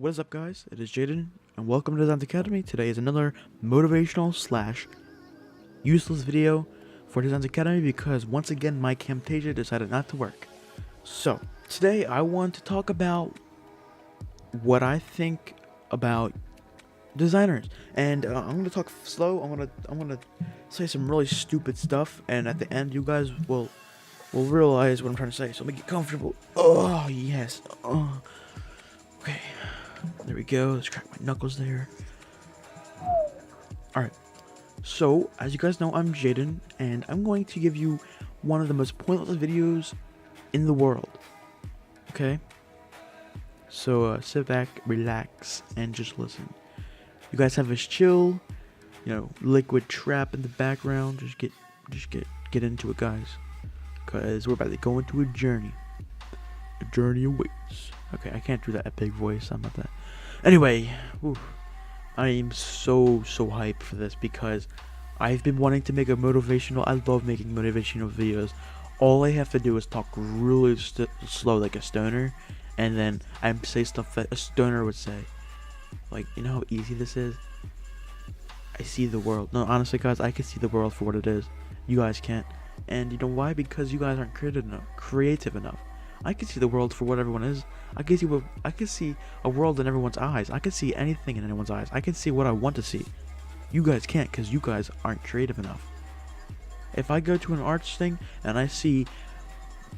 What is up, guys? It is Jaden, and welcome to DesignsAcademy. Today is another motivational slash useless video for DesignsAcademy because once again my Camtasia decided not to work. So today I want to talk about what I think about designers, and I'm gonna talk slow. I'm gonna say some really stupid stuff, and at the end you guys will realize what I'm trying to say. So make it comfortable. Oh yes. Okay. There we go. Let's crack my knuckles there. Alright. So, as you guys know, I'm Jaden, and I'm going to give you one of the most pointless videos in the world. Okay? So, sit back, relax, and just listen. You guys have this chill, liquid trap in the background. Just get into it, guys. Because we're about to go into a journey. A journey awaits. Okay, I can't do that at big voice. I'm not that. Anyway, I am so hyped for this because I've been wanting to make a motivational. I love making motivational videos. All I have to do is talk really slow like a stoner, and then I say stuff that a stoner would say. Like, you know how easy this is? I see the world. No, honestly, guys, I can see the world for what it is. You guys can't. And you know why? Because you guys aren't creative enough. I can see the world for what everyone is. I can see a world in everyone's eyes. I can see anything in anyone's eyes. I can see what I want to see. You guys can't because you guys aren't creative enough. If I go to an arts thing and I see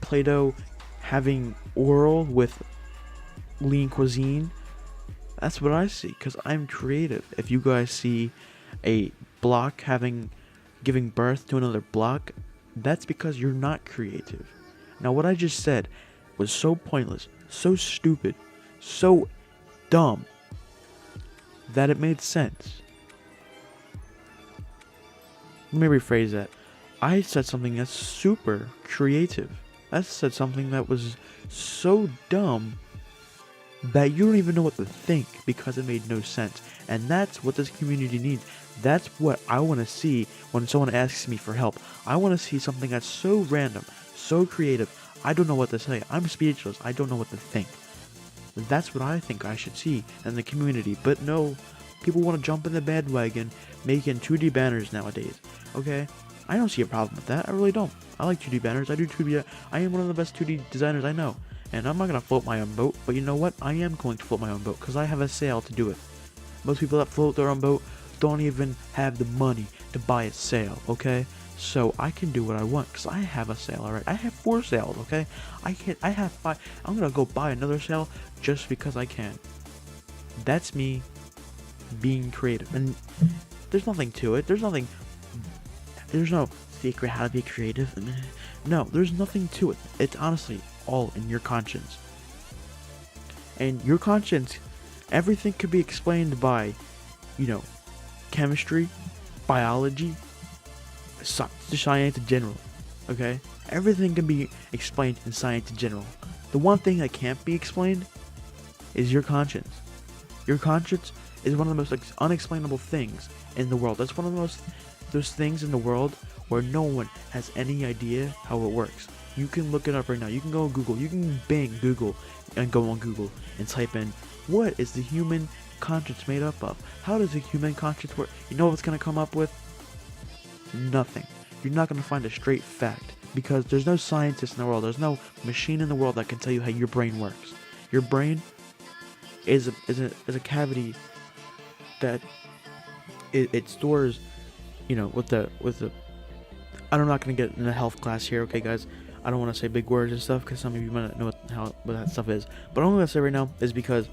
Play-Doh having oral with lean cuisine, that's what I see because I'm creative. If you guys see a block giving birth to another block, that's because you're not creative. Now what I just said was so pointless, so stupid, so dumb that it made sense. Let me rephrase that. I said something that's super creative. I said something that was so dumb that you don't even know what to think because it made no sense. And that's what this community needs. That's what I want to see when someone asks me for help. I want to see something that's so random, so creative. I don't know what to say. I'm speechless. I don't know what to think. That's what I think I should see in the community. But no, people want to jump in the bandwagon making 2D banners nowadays. Okay? I don't see a problem with that. I really don't. I like 2D banners. I do 2D. I am one of the best 2D designers I know. And I'm not going to float my own boat. But you know what? I am going to float my own boat because I have a sail to do it. Most people that float their own boat don't even have the money to buy a sail. Okay? So I can do what I want because I have a sail. Alright, I have 4 sails. Okay, I have 5. I'm gonna go buy another sail just because I can. That's me being creative, and there's nothing to it. There's no secret how to be creative. No, there's nothing to it. It's honestly all in your conscience, and your conscience. Everything could be explained by, chemistry, biology, science in general. Okay, everything can be explained in science in general. The one thing that can't be explained is your conscience. Your conscience is one of the most unexplainable things in the world. That's one of those things in the world where no one has any idea how it works. You can look it up right now. You can go on Google. You can bang Google and go on Google and type in, what is the human conscience made up of? How does the human conscience work? You know what's going to come up with? Nothing. You're not going to find a straight fact because there's no scientist in the world. There's no machine in the world that can tell you how your brain works. Your brain is a cavity that it stores, with the. I'm not going to get in a health class here, okay, guys. I don't want to say big words and stuff because some of you might not know what that stuff is. But all I'm going to say right now is because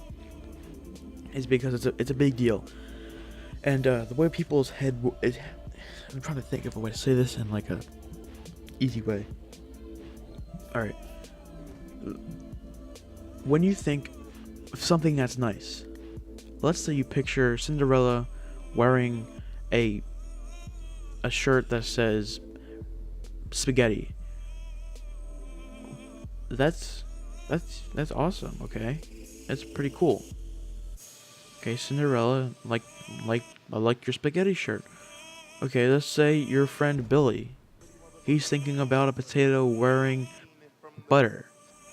it's a big deal, and the way people's head is. I'm trying to think of a way to say this in like a easy way. Alright. When you think of something that's nice, let's say you picture Cinderella wearing a shirt that says spaghetti. That's awesome, okay? That's pretty cool. Okay, Cinderella, I like your spaghetti shirt. Okay, let's say your friend Billy. He's thinking about a potato wearing butter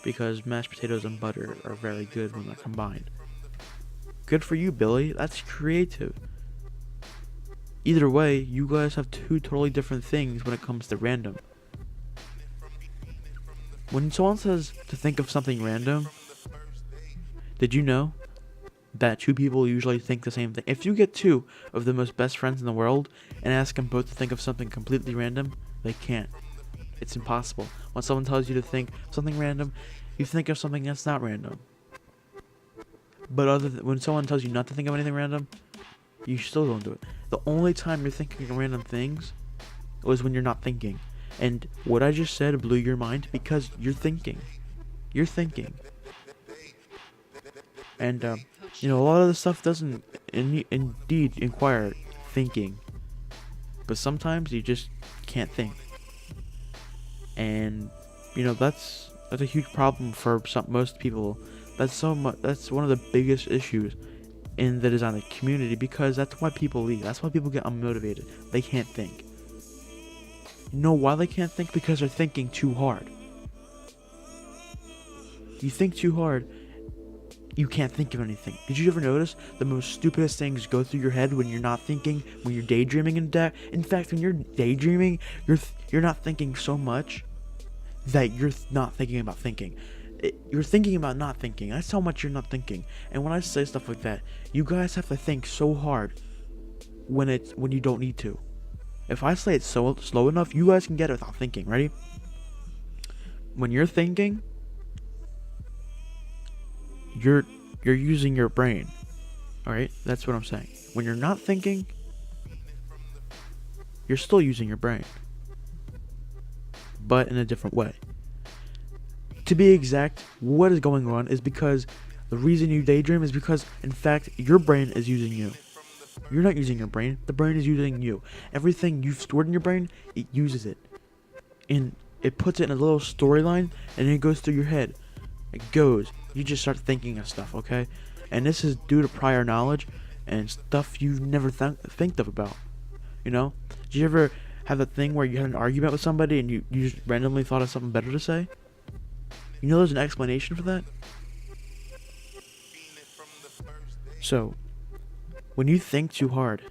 because mashed potatoes and butter are very good when they're combined. Good for you, Billy. That's creative. Either way, you guys have two totally different things when it comes to random. When someone says to think of something random, did you know that two people usually think the same thing? If you get two of the most best friends in the world and ask them both to think of something completely random, they can't. It's impossible. When someone tells you to think something random, you think of something that's not random. But when someone tells you not to think of anything random, you still don't do it. The only time you're thinking of random things was when you're not thinking. And what I just said blew your mind because you're thinking. You're thinking. And, a lot of the stuff doesn't indeed require thinking. But sometimes you just can't think. And, that's a huge problem for most people. That's one of the biggest issues in the design community, because that's why people leave. That's why people get unmotivated. They can't think. You know why they can't think? Because they're thinking too hard. You think too hard, you can't think of anything. Did you ever notice the most stupidest things go through your head when you're not thinking, when you're daydreaming? In fact, when you're daydreaming, you're not thinking so much that you're not thinking about thinking. You're thinking about not thinking. That's how much you're not thinking. And when I say stuff like that, you guys have to think so hard when you don't need to. If I say it so slow enough, you guys can get it without thinking. Ready? When you're thinking, you're using your brain. Alright? That's what I'm saying. When you're not thinking, you're still using your brain, but in a different way. To be exact, what is going on is because the reason you daydream is because, in fact, your brain is using you. You're not using your brain. The brain is using you. Everything you've stored in your brain, it uses it. And it puts it in a little storyline, and then it goes through your head. It goes. You just start thinking of stuff, okay? And this is due to prior knowledge and stuff you've never think of about. Did you ever have that thing where you had an argument with somebody and you just randomly thought of something better to say? There's an explanation for that. So, when you think too hard,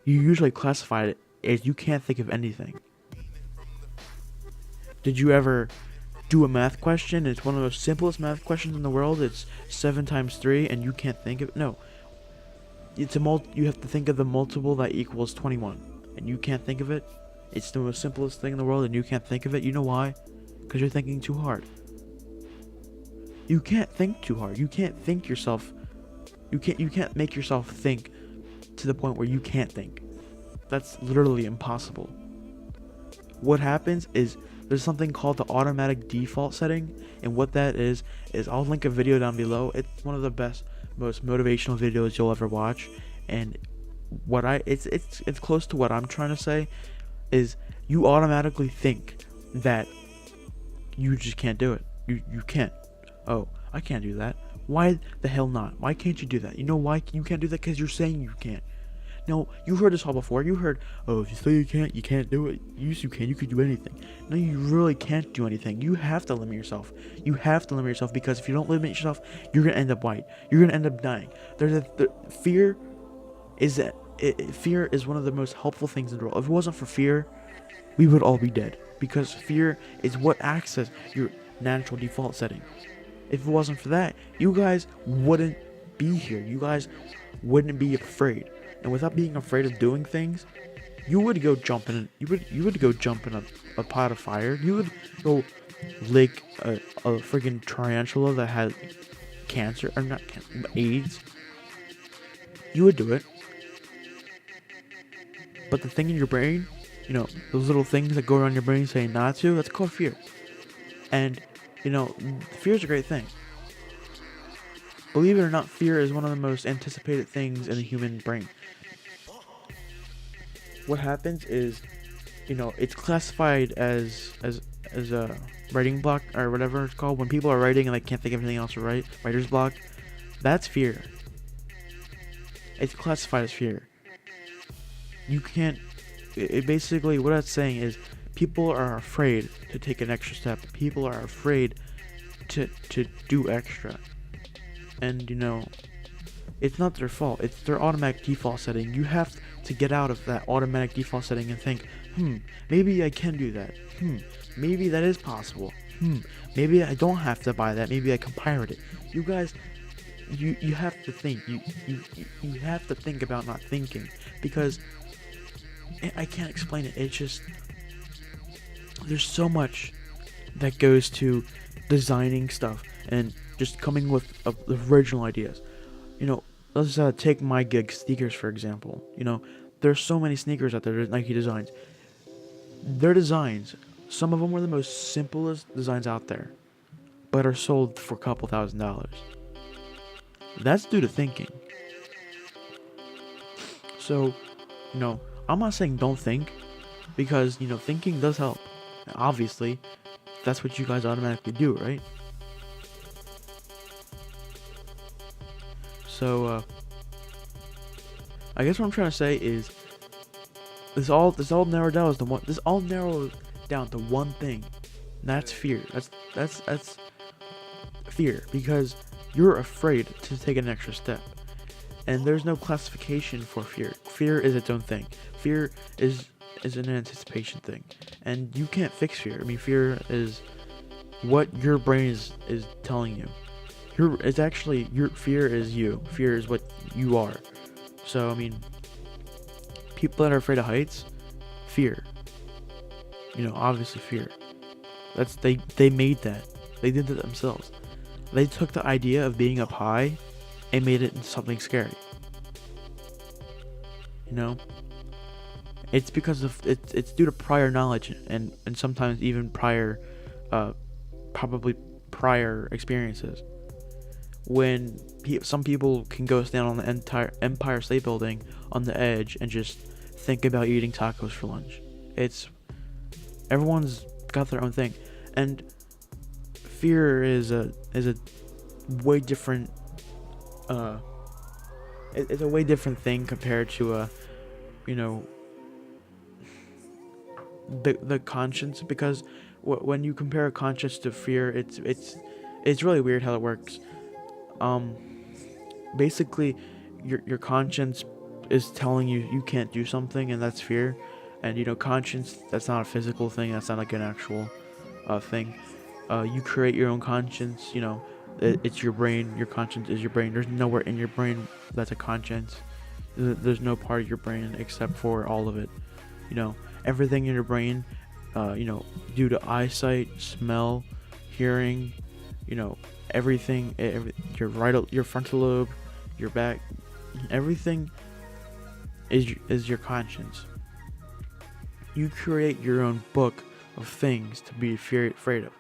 you usually classify it as you can't think of anything. Did you ever do a math question? It's one of the simplest math questions in the world. It's 7 times 3 and you can't think of it. No. You have to think of the multiple that equals 21. And you can't think of it. It's the most simplest thing in the world and you can't think of it. You know why? Because you're thinking too hard. You can't think too hard. You can't think yourself. You can't make yourself think to the point where you can't think. That's literally impossible. What happens is there's something called the automatic default setting, and what that is I'll link a video down below. It's one of the best, most motivational videos you'll ever watch, and it's close to what I'm trying to say is you automatically think that you just can't do it. You can't. Oh, I can't do that. Why the hell not? Why can't you do that? You know why you can't do that? Because you're saying you can't. No, you heard this all before. You heard, oh, if you say you can't do it. You can. You could do anything. No, you really can't do anything. You have to limit yourself. You have to limit yourself because if you don't limit yourself, you're gonna end up white. You're gonna end up dying. Fear is fear is one of the most helpful things in the world. If it wasn't for fear, we would all be dead because fear is what acts as your natural default setting. If it wasn't for that, you guys wouldn't be here. You guys wouldn't be afraid. And without being afraid of doing things, you would go jump in. You would go jump in a pot of fire. You would go lick a freaking tarantula that had cancer or not cancer, AIDS. You would do it. But the thing in your brain, those little things that go around your brain saying not to, that's called fear. And fear is a great thing. Believe it or not, fear is one of the most anticipated things in the human brain. What happens is, it's classified as a writing block or whatever it's called. When people are writing and they can't think of anything else to write, writer's block, that's fear. It's classified as fear. You can't. It basically, what it's saying is, people are afraid to take an extra step. People are afraid to do extra. And, it's not their fault. It's their automatic default setting. You have to get out of that automatic default setting and think, maybe I can do that. Maybe that is possible. Maybe I don't have to buy that. Maybe I can pirate it. You guys, you have to think. You have to think about not thinking, because I can't explain it. It's just, there's so much that goes to designing stuff and just coming with original ideas. Let's take my gig sneakers for example. There's so many sneakers out there, Nike designs. Their designs, some of them were the most simplest designs out there, but are sold for a couple $1,000s. That's due to thinking. So, I'm not saying don't think, because, thinking does help. Obviously, that's what you guys automatically do, right? So, I guess what I'm trying to say is, this all narrowed down to one thing, and that's fear. That's fear, because you're afraid to take an extra step, and there's no classification for fear. Fear is its own thing. Fear is an anticipation thing, and you can't fix fear. Fear is what your brain is telling you. Your fear is you. Fear is what you are. So, people that are afraid of heights, fear. Obviously fear. They made that. They did it themselves. They took the idea of being up high and made it into something scary. It's because of it's due to prior knowledge and sometimes even probably prior experiences. When some people can go stand on the entire Empire State Building on the edge and just think about eating tacos for lunch. Everyone's got their own thing, and fear is a way different. It's a way different thing compared to the conscience, because when you compare a conscience to fear, it's really weird how it works. Basically, your conscience is telling you can't do something, and that's fear. And conscience, that's not a physical thing. That's not like an actual thing. You create your own conscience. It's your brain. Your conscience is your brain. There's nowhere in your brain that's a conscience. There's no part of your brain except for all of it. Everything in your brain, due to eyesight, smell, hearing, everything, your frontal lobe, your back, everything is your conscience. You create your own book of things to be afraid of.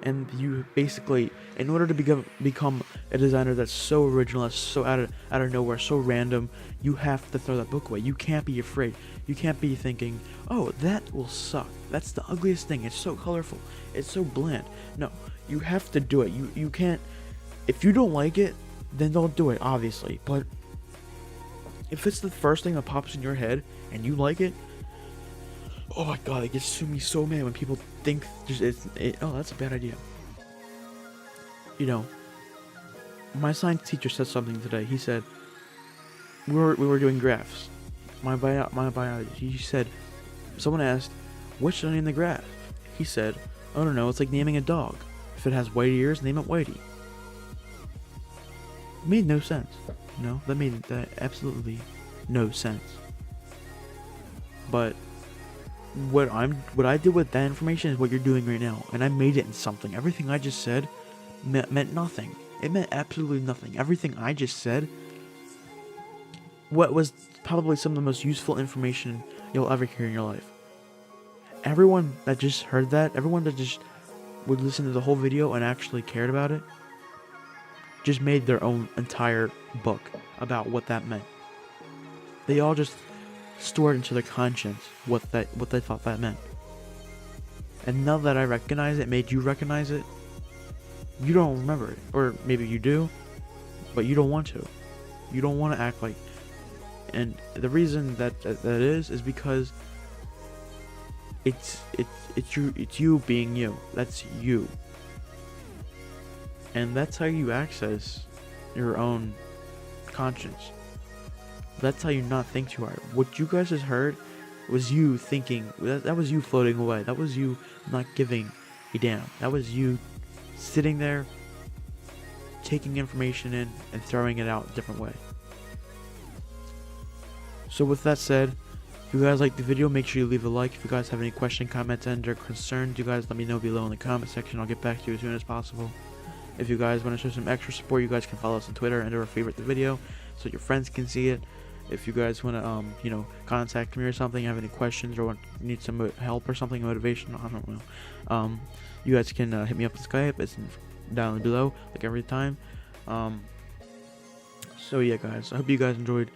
And you basically, in order to become a designer that's so original, that's so out of nowhere, so random, you have to throw that book away. You can't be afraid. You can't be thinking, oh, that will suck. That's the ugliest thing. It's so colorful. It's so bland. No, you have to do it. You can't. If you don't like it, then don't do it, obviously. But if it's the first thing that pops in your head and you like it, oh my god, it gets me so mad when people think oh, that's a bad idea. My science teacher said something today. He said, we were doing graphs. My biology. He said, someone asked, what should I name the graph? He said, I don't know, it's like naming a dog. If it has white ears, name it Whitey. It made no sense. That made absolutely no sense. But what I did with that information is what you're doing right now, and I made it in something. Everything I just said meant nothing. It meant absolutely nothing. Everything I just said, what was probably some of the most useful information you'll ever hear in your life. Everyone that just heard that, everyone that just would listen to the whole video and actually cared about it, just made their own entire book about what that meant. They all just stored into their conscience what they thought that meant. And now that I recognize it, made you recognize it, you don't remember it. Or maybe you do, but you don't want to. You don't want to act like. And the reason that is because it's you being you. That's you. And that's how you access your own conscience. That's how you not think too hard. What you guys just heard was you thinking. That was you floating away. That was you not giving a damn. That was you sitting there, taking information in and throwing it out a different way. So with that said, if you guys like the video, make sure you leave a like. If you guys have any questions, comments, and or concerns, you guys let me know below in the comment section. I'll get back to you as soon as possible. If you guys want to show some extra support, you guys can follow us on Twitter and or favorite the video so your friends can see it. If you guys want to, contact me or something, have any questions or need some help or something, motivation, I don't know. You guys can hit me up on Skype. It's down below, like every time. So yeah, guys, I hope you guys enjoyed.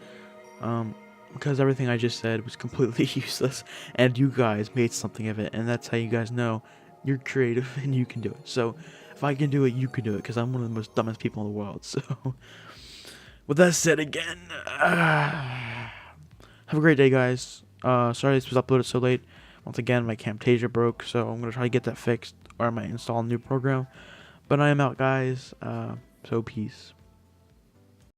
Because everything I just said was completely useless, and you guys made something of it, and that's how you guys know you're creative and you can do it. So if I can do it, you can do it, because I'm one of the most dumbest people in the world. So with that said, again, have a great day, guys. Sorry this was uploaded so late. Once again, my Camtasia broke, so I'm gonna try to get that fixed, or I might install a new program. But I am out, guys. So peace.